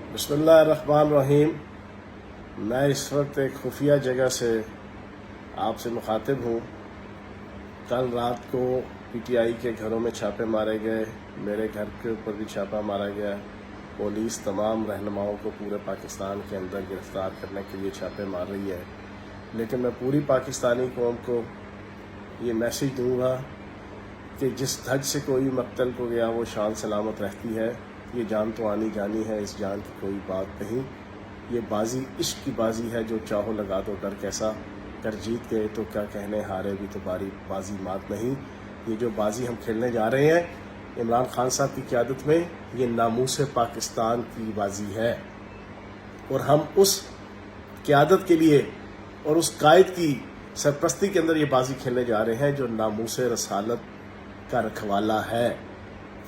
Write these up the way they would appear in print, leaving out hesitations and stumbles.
बिस्मिल्लाहिर्रहमानिर्रहीम। मैं इस वक्त एक खुफिया जगह से आपसे मुखातिब हूँ। कल रात को पीटीआई के घरों में छापे मारे गए, मेरे घर के ऊपर भी छापा मारा गया। पुलिस तमाम रहनुमाओं को पूरे पाकिस्तान के अंदर गिरफ्तार करने के लिए छापे मार रही है, लेकिन मैं पूरी पाकिस्तानी कौम को ये मैसेज दूंगा कि जिस धज से कोई मक्तल को गया वो शान सलामत रहती है। ये जान तो आनी जानी है, इस जान की कोई बात नहीं। ये बाजी इश्क की बाजी है, जो चाहो लगा दो डर कैसा, कर जीत गए तो क्या कहने, हारे भी तो बाजी मात नहीं। ये जो बाजी हम खेलने जा रहे हैं इमरान खान साहब की क़यादत में, ये नामूस पाकिस्तान की बाजी है और हम उस क़यादत के लिए और उस कायद की सरपरस्ती के अंदर ये बाजी खेलने जा रहे हैं जो नामूस रसालत का रखवाला है।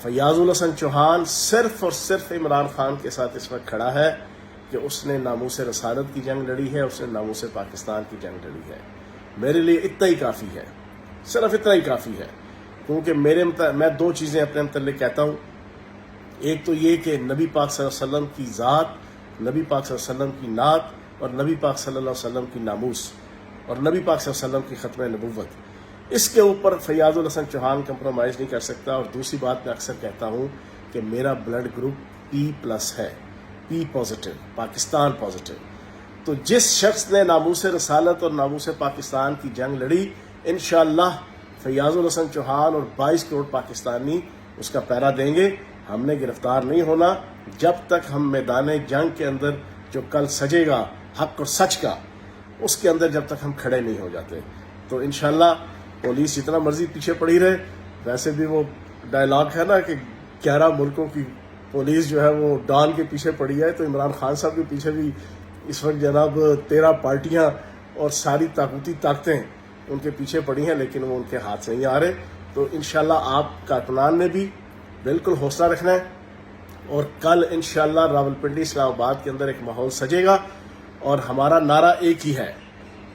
फैयाजुल हसन चौहान सिर्फ और सिर्फ इमरान खान के साथ इस वक्त खड़ा है कि उसने नामूस रसालत की जंग लड़ी है, उसने नामूस पाकिस्तान की जंग लड़ी है। मेरे लिए इतना ही काफ़ी है, सिर्फ इतना ही काफ़ी है, क्योंकि मैं दो चीज़ें अपने मतलब कहता हूँ। एक तो ये कि नबी पाक सल्लल्लाहु अलैहि वसल्लम की ज़ात, नबी पाक सल्लल्लाहु अलैहि वसल्लम की नात और नबी पाक सल्लल्लाहु अलैहि वसल्लम की नामूस और नबी पाक सल्लल्लाहु अलैहि वसल्लम की ख़त्म नबुव्वत, इसके ऊपर फैयाजुल हसन चौहान कंप्रोमाइज़ नहीं कर सकता। और दूसरी बात मैं अक्सर कहता हूँ कि मेरा ब्लड ग्रुप P+ है, P पॉजिटिव, पाकिस्तान पॉजिटिव। तो जिस शख्स ने नामूस रसालत और नामूस पाकिस्तान की जंग लड़ी, इंशाअल्लाह फैयाजुल हसन चौहान और 22 करोड़ पाकिस्तानी उसका पैरा देंगे। हमने गिरफ्तार नहीं होना जब तक हम मैदान जंग के अंदर जो कल सजेगा हक और सच का, उसके अंदर जब तक हम खड़े नहीं हो जाते। तो इंशाअल्लाह पुलिस जितना मर्जी पीछे पड़ी रहे, वैसे भी वो डायलॉग है ना कि 11 मुल्कों की पुलिस जो है वो डॉन के पीछे पड़ी है, तो इमरान खान साहब के पीछे भी इस वक्त जनाब 13 पार्टियां और सारी ताकूती ताकतें उनके पीछे पड़ी हैं, लेकिन वो उनके हाथ से नहीं आ रहे। तो इंशाल्लाह आप कारकुनान ने भी बिल्कुल हौसला रखना है और कल इंशाल्लाह रावलपिंडी इस्लामाबाद के अंदर एक माहौल सजेगा और हमारा नारा एक ही है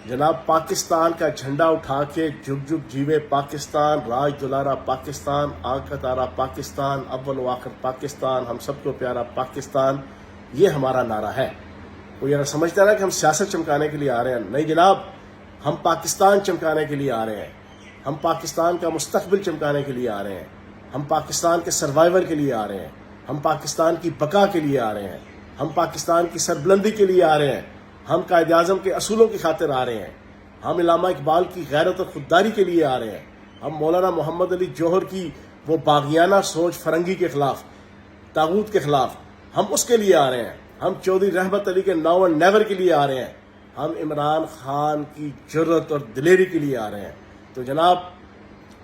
जनाब, पाकिस्तान का झंडा उठा के जुग जुग जीवे पाकिस्तान, राज दुलारा पाकिस्तान, आंख का तारा पाकिस्तान, अव्वल व आखिर पाकिस्तान, हम सबको प्यारा पाकिस्तान। ये हमारा नारा है। कोई अगर समझता है ना कि हम सियासत चमकाने के लिए आ रहे हैं, नहीं जनाब, हम पाकिस्तान चमकाने के लिए आ रहे हैं। हम पाकिस्तान का मुस्तकबिल चमकाने के लिए आ रहे हैं। हम पाकिस्तान के सर्वाइवल के लिए आ रहे हैं। हम पाकिस्तान की बका के लिए आ रहे हैं। हम पाकिस्तान की सरबुलंदी के लिए आ रहे हैं। हम कायद आज़म के असूलों की खातिर आ रहे हैं। हम इल्लामा इकबाल की गैरत और खुददारी के लिए आ रहे हैं। हम मौलाना मोहम्मद अली जौहर की वो बागियाना सोच फरंगी के खिलाफ, तागूत के खिलाफ, हम उसके लिए आ रहे हैं। हम चौधरी रहमत अली के नाउ एंड नेवर के लिए आ रहे हैं। हम इमरान खान की जुर्रत और दिलेरी के लिए आ रहे हैं। तो जनाब,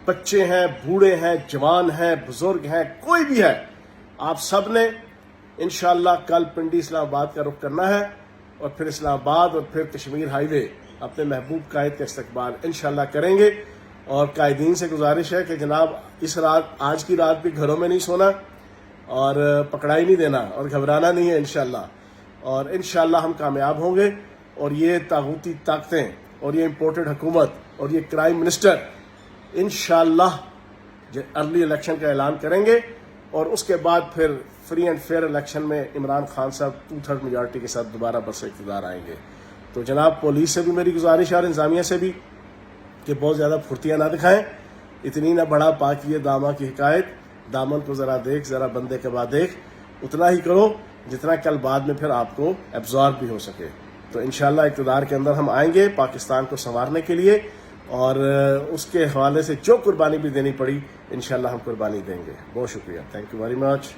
बच्चे हैं, बूढ़े हैं, जवान हैं, बुजुर्ग हैं, कोई भी है, आप सब ने इंशाअल्लाह कल पिंडी इस्लामाबाद का रुख करना है और फिर इस्लामाबाद और फिर कश्मीर हाईवे अपने महबूब कायद का इस्तकबाल इंशाअल्लाह करेंगे। और कायदीन से गुजारिश है कि जनाब इस रात, आज की रात भी घरों में नहीं सोना और पकड़ाई नहीं देना और घबराना नहीं है इंशाअल्लाह। और इंशाअल्लाह हम कामयाब होंगे और ये तागूती ताकतें और ये इम्पोर्टेड हुकूमत और ये क्राइम मिनिस्टर इंशाअल्लाह अर्ली इलेक्शन का ऐलान करेंगे और उसके बाद फिर फ्री एंड फेयर इलेक्शन में इमरान खान साहब 2/3 मेजॉरिटी के साथ दोबारा बरसे इक़्तिदार आएंगे। तो जनाब, पुलिस से भी मेरी गुजारिश है और इंतजामिया से भी कि बहुत ज़्यादा फुर्तियाँ ना दिखाएं। इतनी ना बड़ा पाकिए दामा की हिकायत, दामन को ज़रा देख, ज़रा बंदे के बाद देख, उतना ही करो जितना कल बाद में फिर आपको एब्जॉर्ब भी हो सके। तो इंशाअल्लाह इक़्तिदार के अंदर हम आएंगे पाकिस्तान को संवारने के लिए और उसके हवाले से जो कुर्बानी भी देनी पड़ी इंशाअल्लाह हम कुर्बानी देंगे। बहुत शुक्रिया, थैंक यू वेरी मच।